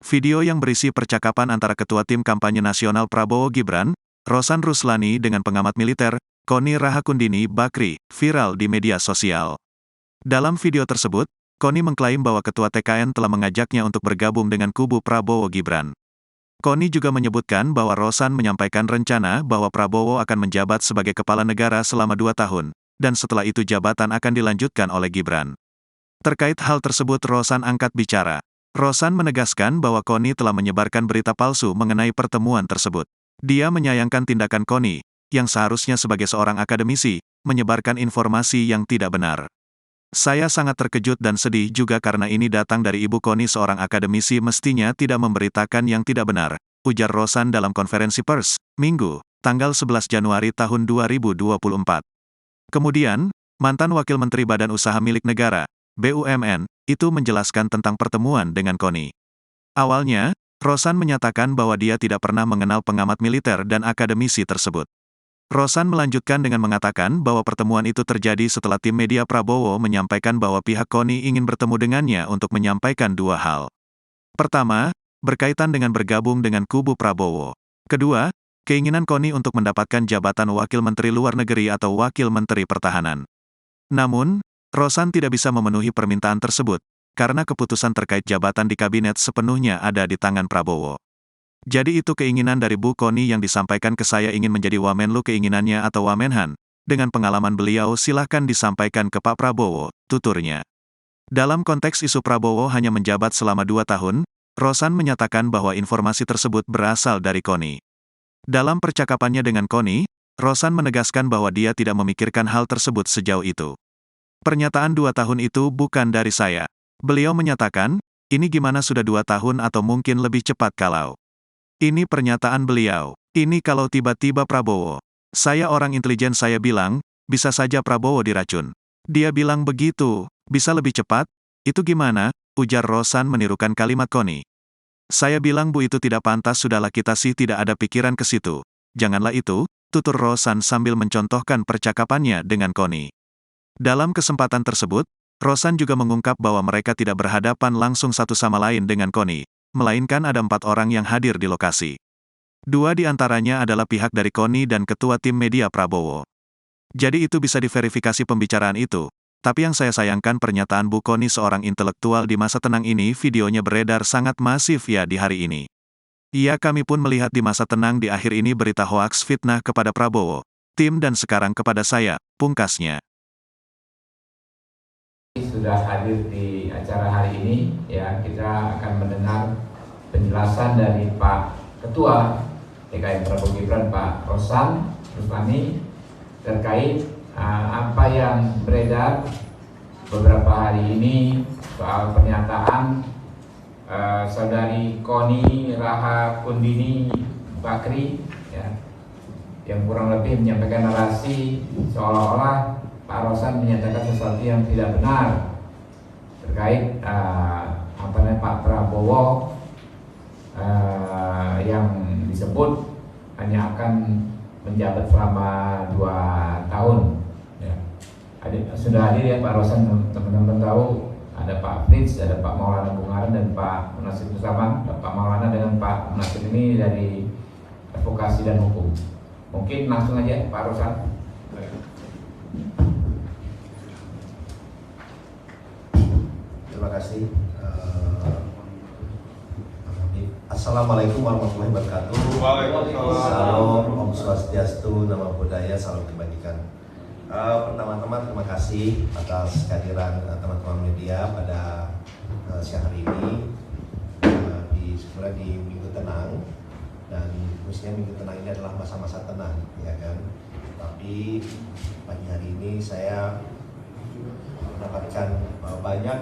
Video yang berisi percakapan antara Ketua Tim Kampanye Nasional Prabowo Gibran, Rosan Ruslani dengan pengamat militer, Koni Rahakundini Bakri, viral di media sosial. Dalam video tersebut, Koni mengklaim bahwa Ketua TKN telah mengajaknya untuk bergabung dengan kubu Prabowo Gibran. Koni juga menyebutkan bahwa Rosan menyampaikan rencana bahwa Prabowo akan menjabat sebagai kepala negara selama 2 tahun, dan setelah itu jabatan akan dilanjutkan oleh Gibran. Terkait hal tersebut Rosan angkat bicara. Rosan menegaskan bahwa Koni telah menyebarkan berita palsu mengenai pertemuan tersebut. Dia menyayangkan tindakan Koni, yang seharusnya sebagai seorang akademisi, menyebarkan informasi yang tidak benar. Saya sangat terkejut dan sedih juga karena ini datang dari Ibu Koni, seorang akademisi mestinya tidak memberitakan yang tidak benar, ujar Rosan dalam konferensi pers, Minggu, tanggal 11 Januari tahun 2024. Kemudian, mantan Wakil Menteri Badan Usaha Milik Negara, BUMN, itu menjelaskan tentang pertemuan dengan Koni. Awalnya, Rosan menyatakan bahwa dia tidak pernah mengenal pengamat militer dan akademisi tersebut. Rosan melanjutkan dengan mengatakan bahwa pertemuan itu terjadi setelah tim media Prabowo menyampaikan bahwa pihak Koni ingin bertemu dengannya untuk menyampaikan 2 hal. Pertama, berkaitan dengan bergabung dengan kubu Prabowo. Kedua, keinginan Koni untuk mendapatkan jabatan Wakil Menteri Luar Negeri atau Wakil Menteri Pertahanan. Namun, Rosan tidak bisa memenuhi permintaan tersebut, karena keputusan terkait jabatan di kabinet sepenuhnya ada di tangan Prabowo. Jadi itu keinginan dari Bu Koni yang disampaikan ke saya, ingin menjadi Wamenlu keinginannya atau Wamenhan. Dengan pengalaman beliau silahkan disampaikan ke Pak Prabowo, tuturnya. Dalam konteks isu Prabowo hanya menjabat selama 2 tahun, Rosan menyatakan bahwa informasi tersebut berasal dari Koni. Dalam percakapannya dengan Koni, Rosan menegaskan bahwa dia tidak memikirkan hal tersebut sejauh itu. Pernyataan 2 tahun itu bukan dari saya. Beliau menyatakan, ini gimana sudah 2 tahun atau mungkin lebih cepat kalau. Ini pernyataan beliau. Ini kalau tiba-tiba Prabowo. Saya orang intelijen, saya bilang, bisa saja Prabowo diracun. Dia bilang begitu, bisa lebih cepat? Itu gimana? Ujar Rosan menirukan kalimat Koni. Saya bilang Bu itu tidak pantas, sudahlah kita sih tidak ada pikiran ke situ. Janganlah itu, tutur Rosan sambil mencontohkan percakapannya dengan Koni. Dalam kesempatan tersebut, Rosan juga mengungkap bahwa mereka tidak berhadapan langsung satu sama lain dengan Koni, melainkan ada 4 orang yang hadir di lokasi. 2 di antaranya adalah pihak dari Koni dan Ketua Tim Media Prabowo. Jadi itu bisa diverifikasi pembicaraan itu, tapi yang saya sayangkan pernyataan Bu Koni, seorang intelektual di masa tenang ini, videonya beredar sangat masif ya di hari ini. Iya, kami pun melihat di masa tenang di akhir ini berita hoaks fitnah kepada Prabowo, tim dan sekarang kepada saya, pungkasnya. Sudah hadir di acara hari ini, ya, kita akan mendengar penjelasan dari Pak Ketua TKN Prabowo Gibran, Pak Rosan Ruslani, terkait apa yang beredar beberapa hari ini soal pernyataan saudari Koni Rahakundini Bakri, ya, yang kurang lebih menyampaikan narasi seolah-olah Pak Rosan menyatakan sesuatu yang tidak benar terkait Pak Prabowo yang disebut hanya akan menjabat selama 2 tahun. Ya. Sudah hadir ya Pak Rosan, teman-teman tahu ada Pak Fritz, ada Pak Maulana Bungaran dan Pak Munasir Mustaman. Pak Maulana dengan Pak Munasir ini dari advokasi dan hukum. Mungkin langsung aja Pak Rosan. Terima kasih. Assalamualaikum warahmatullahi wabarakatuh. Salam, Om Swastiastu, Namo Buddhaya, salam kebajikan. Pertama-tama terima kasih atas kehadiran teman-teman media pada siang hari ini di Minggu Tenang, dan khususnya Minggu Tenang ini adalah masa-masa tenang, ya kan. Tapi pagi hari ini saya mendapatkan banyak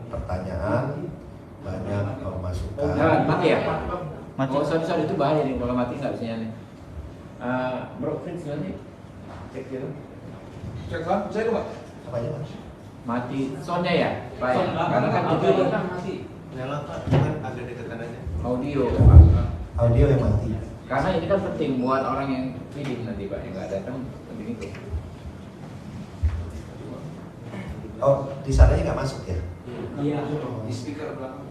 pertanyaan, banyak masukan. Mati ya Pak? Mati. Oh, sorry itu bahaya nih, kalau mati nggak bisa nyala. Bro, Prince nanti cek gitu. Cek kan? Saya Pak. Apa aja Mas? Mati soundnya ya? Pak. Karena kan itu kan mati. Nyala Pak, cuman agak deketan aja. Audio Pak. Audio yang mati. Karena ini kan penting buat orang yang feeding nanti Pak, yang nggak datang penting itu. Oh, di sananya nggak masuk ya? Iya, di speaker belakang.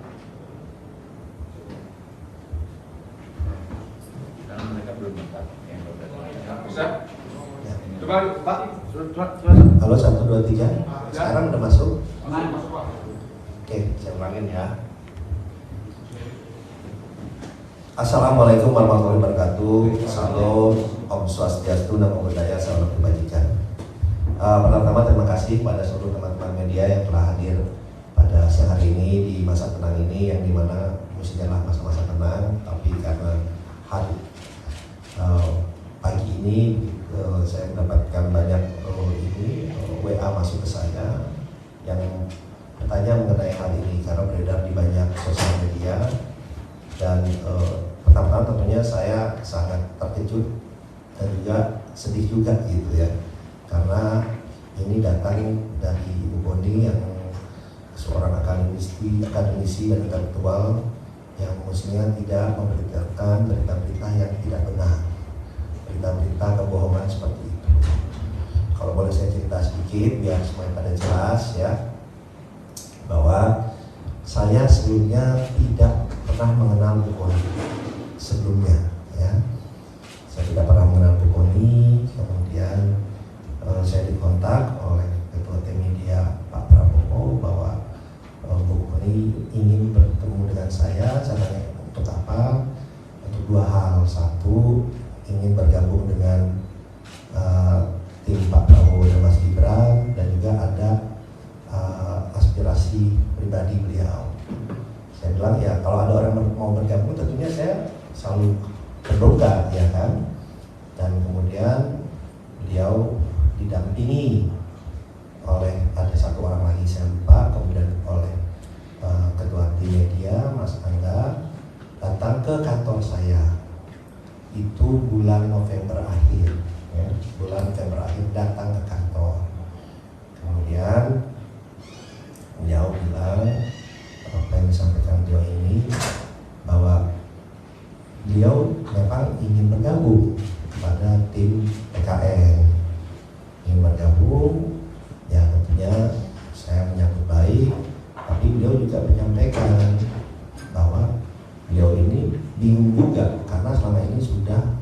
Bisa? Ya. Coba Pak. Halo 1, 2, 3. Sekarang udah masuk? Masuk Pak. Oke, saya ulangin ya. Assalamualaikum warahmatullahi wabarakatuh. Salam, Om Swastiastu, Namo Buddhaya, salam kebajikan. Pertama-tama terima kasih kepada seluruh teman-teman media yang telah hadir pada siang hari ini di masa tenang ini, yang dimana mestinya adalah masa-masa tenang, tapi karena hari pagi ini saya mendapatkan banyak WA masuk ke saya yang bertanya mengenai hal ini karena beredar di banyak sosial media. Dan pertama-tama tentunya saya sangat terkejut dan juga sedih juga gitu ya, karena ini datang dari Ibu Boni yang seorang akademisi dan intelektual yang mestinya tidak memberitakan berita-berita yang tidak benar, berita-berita kebohongan seperti itu. Kalau boleh saya cerita sedikit biar semuanya pada jelas ya, bahwa saya sebelumnya tidak pernah mengenal Bu Koni sebelumnya ya. Saya tidak pernah mengenal Bu Koni. Kemudian saya dikontak oleh Ketua Tim Media Pak Prabowo bahwa Bu Koni ingin bertemu dengan saya. Caranya untuk apa? Untuk dua hal. Satu, ingin bergabung dengan tim Pak Prabowo dan Mas Gibran, dan juga ada aspirasi pribadi beliau. Saya bilang ya, kalau ada orang mau bergabung tentunya saya selalu berdoa ya kan. Dan kemudian beliau didampingi oleh ada satu orang lagi saya lupa, kemudian oleh Ketua Tim Media Mas Angga datang ke kantor saya itu bulan November akhir ya, bulan November akhir datang ke kantor. Kemudian beliau bilang apa yang disampaikan beliau ini, bahwa beliau memang ingin bergabung kepada tim PKN, ingin bergabung ya. Tentunya saya menyambut baik, tapi beliau juga menyampaikan bahwa beliau ini bingung juga karena selama ini sudah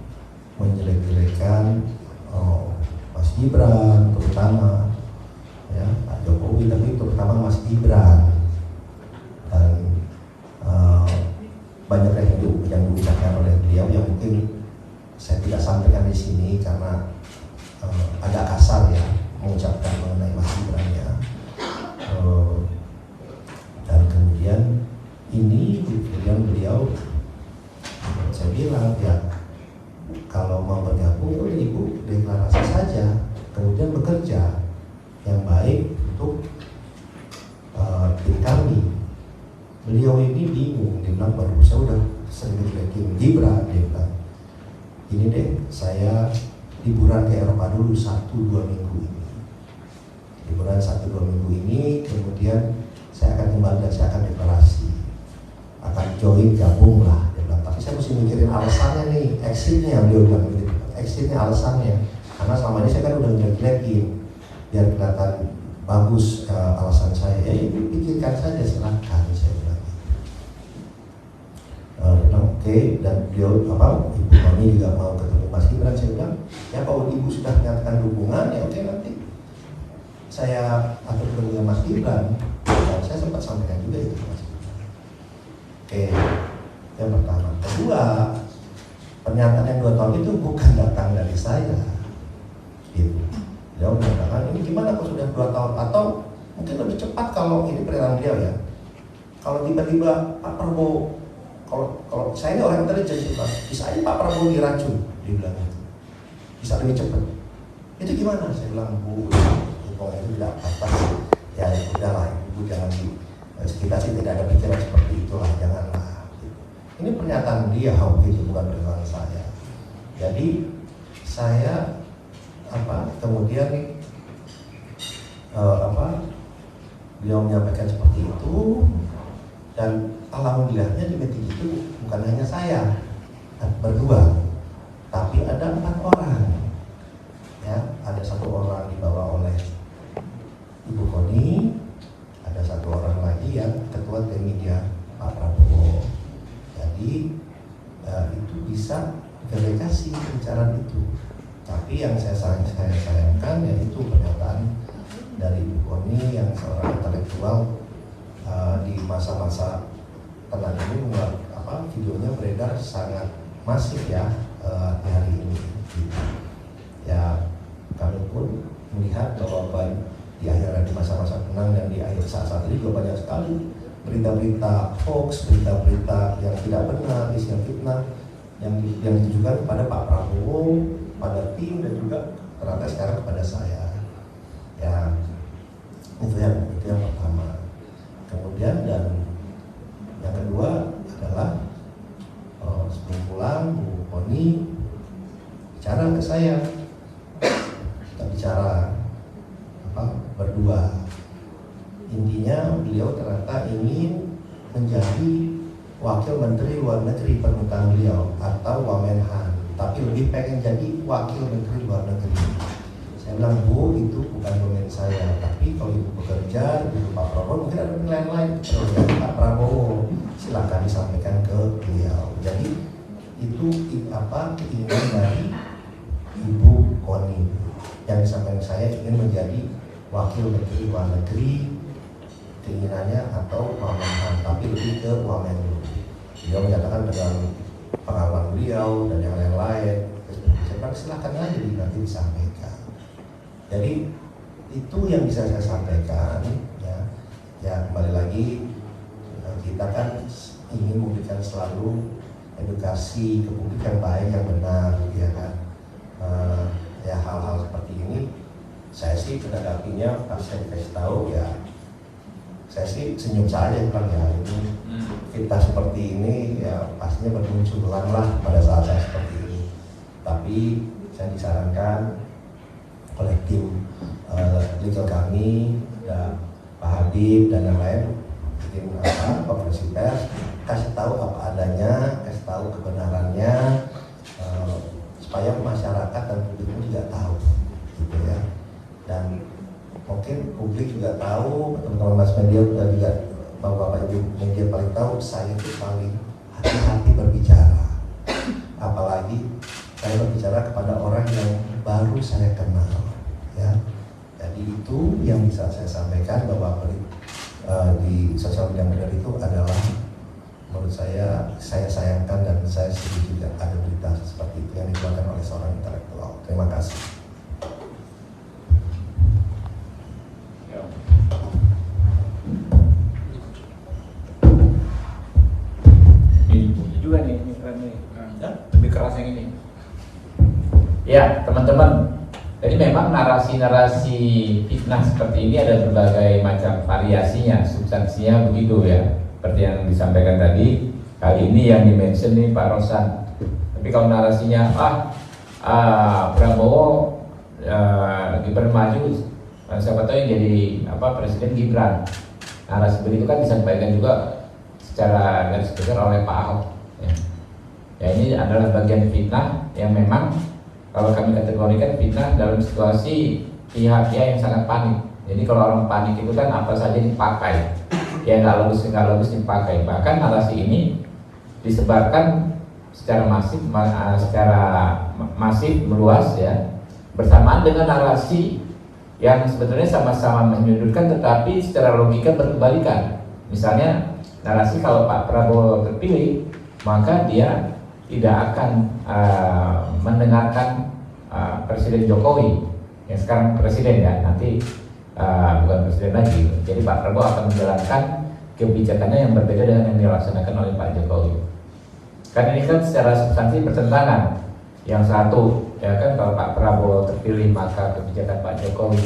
menjelek-jelekan Mas Gibran terutama ya, Pak Jokowi, tapi terutama Mas Gibran. Dan banyak yang diucapkan oleh beliau yang mungkin saya tidak sampaikan di sini karena agak kasar ya mengucapkan mengenai Mas Gibran ya. Dan kemudian ini kemudian beliau, saya bilang ya kalau mau bergabung ya udah Ibu deklarasi saja, kemudian bekerja yang baik untuk tim kami. Beliau ini bingung, dia bilang baru saya udah sering dijelekin Gibran, dia bilang ini deh saya liburan ke Eropa dulu 1-2 minggu ini, liburan 1-2 minggu ini, kemudian saya akan kembali dan saya akan deklarasi, akan join, gabung lah, dia bilang. Tapi saya mesti mikirin alasannya nih, exitnya, beliau bilang gitu, exitnya alasannya, karena selama ini saya kan udah jelek-jelekin biar kelihatan bagus alasan saya. Ya Ibu pikirkan saja, silakan, saya bilang. Dia bilang oke. Dan beliau Ibu Koni juga mau ketemu Mas Gibran. Saya bilang ya kalau Ibu sudah menyatakan dukungan ya oke, nanti saya atur dengan Mas Gibran. Dan saya sempat sampaikan juga itu Mas Gibran. Oke, yang pertama. Kedua, pernyataan yang 2 tahun itu bukan datang dari saya gitu. Dia mengatakan ini gimana kalau sudah 2 tahun, atau mungkin lebih cepat kalau ini pernyataan beliau ya. Kalau tiba-tiba Pak Prabowo, kalau saya ini orang intelijen sih Pak, bisa aja Pak Prabowo diracun, dia bilang itu. Bisa lebih cepat. Itu gimana? Saya bilang Bu, pokoknya itu tidak apa-apa. Ya udahlah, Ibu jangan kita sih tidak ada pikiran seperti itulah, janganlah. Gitu. Ini pernyataan dia gitu, bukan pernyataan saya. Jadi saya kemudian beliau menyampaikan seperti itu, dan alhamdulillahnya di meeting itu bukan hanya saya berdua, tapi ada 4 orang ya. Ada 1 orang dibawa oleh Ibu Koni, ada 1 orang lagi yang Ketua Tim Media Pak Prabowo. Jadi itu itu bisa verifikasi pembicaraan itu. Tapi yang saya sayangkan yaitu pernyataan dari Ibu Koni yang seorang intelektual di masa-masa tenang ini membuat videonya beredar sangat masif ya hari ini. Ya kami pun melihat bahwa di akhir masa-masa tenang dan di akhir saat-saat ini juga banyak sekali berita-berita hoax, berita-berita yang tidak benar, isinya fitnah yang ditujukan kepada Pak Prabowo, pada tim dan juga ternyata sekarang kepada saya. Ya itu yang pertama. Kemudian dan yang kedua adalah sebelum pulang Bu Koni bicara ke saya, kita bicara berdua. Intinya beliau ternyata ingin menjadi Wakil Menteri Luar Negeri permintaan beliau atau Wamenhan, tapi lebih pengen jadi Wakil Menteri Luar Negeri. Saya bilang, Bu, itu bukan domain saya, tapi kalau Ibu bekerja di Pak Prabowo mungkin ada penilaian lain dari Pak Prabowo, silakan disampaikan ke beliau. Jadi itu keinginan dari Ibu Koni yang disampaikan saya ingin menjadi Wakil Menteri Luar Negeri, keinginannya atau Wamenhan, tapi lebih ke Wamenlu. Beliau menyatakan dengan pengalaman beliau dan yang lain-lain, saya bilang silakan aja nanti disampaikan. Jadi itu yang bisa saya sampaikan ya kembali lagi kita kan ingin memberikan selalu edukasi ke publik yang baik, yang benar, ya kan. Ya hal-hal seperti ini saya sih menanggapinya pas saya dikasih tahu ya saya sih senyum saja bilang ya ini fitnah seperti ini ya pastinya bermunculan lah pada saat seperti ini. Tapi saya disarankan oleh tim legal kami, ya, Pak Habib dan yang lain, tim konferensi pers, kasih tahu apa adanya, kasih tahu kebenarannya, supaya masyarakat dan publik juga tahu, gitu ya. Dan mungkin publik juga tahu, teman-teman mass media juga bapak-bapak ibu media paling tahu saya itu paling hati-hati berbicara, apalagi saya berbicara kepada orang yang baru saya kenal, ya. Jadi itu yang bisa saya sampaikan bahwa di sosial media beredar itu adalah menurut saya sayangkan dan saya sedih juga ada berita seperti itu yang dikeluarkan oleh seorang intelektual. Terima kasih. Ini juga nih, lebih keras yang ini. Ya, teman-teman. Jadi memang narasi-narasi fitnah seperti ini ada berbagai macam variasinya, substansinya begitu ya. Seperti yang disampaikan tadi, kali ini yang dimention nih Pak Rosan. Tapi kalau narasinya Prabowo Gibran maju, siapa tahu yang jadi Presiden Gibran. Narasi begitu kan disampaikan juga secara garis besar oleh Pak Ahok. Ya ini adalah bagian fitnah yang memang kalau kami kategorikan fitnah dalam situasi pihak-pihak yang sangat panik. Jadi kalau orang panik itu kan apa saja dipakai, ya nggak logis dipakai. Bahkan narasi ini disebarkan secara masif meluas ya, bersamaan dengan narasi yang sebetulnya sama-sama menyudutkan tetapi secara logika berkebalikan. Misalnya narasi kalau Pak Prabowo terpilih maka dia tidak akan mendengarkan Presiden Jokowi yang sekarang presiden ya, nanti bukan presiden lagi. Jadi Pak Prabowo akan menjalankan kebijakannya yang berbeda dengan yang dilaksanakan oleh Pak Jokowi. Kan ini kan secara substansi bertentangan. Yang satu ya kan kalau Pak Prabowo terpilih maka kebijakan Pak Jokowi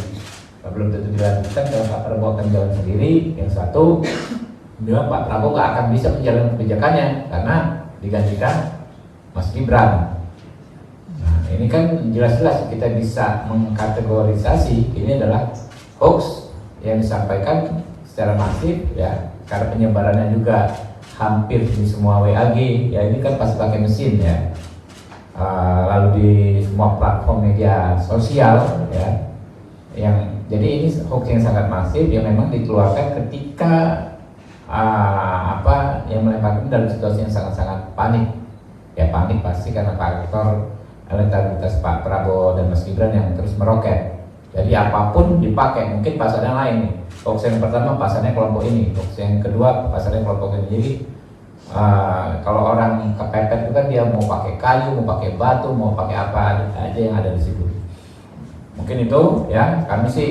belum tentu dilanjutkan, kalau Pak Prabowo akan jalan sendiri. Yang satu bilang Pak Prabowo nggak akan bisa menjalankan kebijakannya karena digantikan Mas Gibran. Nah, ini kan jelas-jelas kita bisa mengkategorisasi ini adalah hoax yang disampaikan secara masif ya, karena penyebarannya juga hampir di semua WAG ya, ini kan pasti pakai mesin ya, lalu di semua platform media sosial ya, yang jadi ini hoax yang sangat masif yang memang dikeluarkan ketika yang melemparkan dalam situasi yang sangat-sangat panik Ya panik pasti karena faktor elektabilitas Pak Prabowo dan Mas Gibran yang terus meroket. Jadi apapun dipakai, mungkin pasarnya lain nih. Hoax yang pertama pasarnya kelompok ini, hoax yang kedua pasarnya kelompok ini. Jadi kalau orang kepepet itu kan dia mau pakai kayu, mau pakai batu, mau pakai apa aja yang ada di situ. Mungkin itu ya, kami sih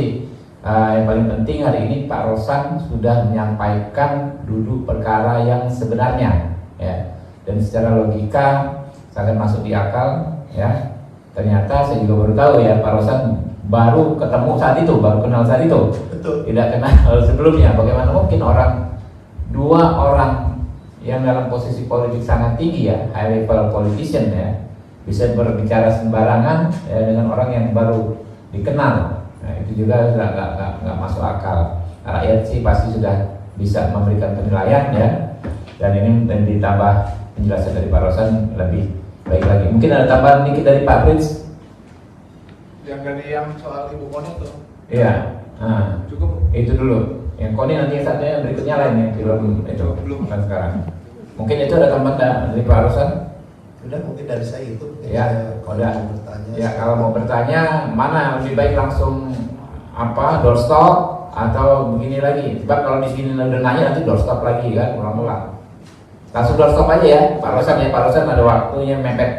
yang paling penting hari ini Pak Rosan sudah menyampaikan duduk perkara yang sebenarnya ya. Dan secara logika sangat masuk di akal ya. Ternyata saya juga baru tahu ya Pak Rosan baru ketemu saat itu, baru kenal saat itu. Betul. Tidak kenal sebelumnya. Bagaimana mungkin dua orang yang dalam posisi politik sangat tinggi ya, high level politician ya, bisa berbicara sembarangan ya, dengan orang yang baru dikenal. Nah, itu juga sudah nggak masuk akal. Rakyat sih pasti sudah bisa memberikan penilaian ya, dan ini ditambah penjelasan dari Pak Rosan lebih baik lagi. Mungkin ada tambahan dikit dari Pak Fritz? Yang soal Ibu Koni itu. Iya. Nah, Cukup. itu dulu. Yang Koni nanti yang berikutnya lain ya, film itu Belum. bukan sekarang. Mungkin itu ada tambahan dari Pak Rosan? Udah, mungkin dari saya itu. Mungkin Ya, kalau udah. mau bertanya. Ya, kalau mau bertanya mana lebih baik langsung doorstop atau begini lagi. Sebab kalau di sini udah nanya nanti doorstop lagi kan, ulang-ulang. Langsung doorstop aja ya, Pak Rosan ya. Pak Rosan ada waktunya mepet.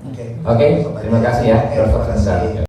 Oke. Oke, terima kasih ya. Oke, Doorstop terima kasih. sebentar.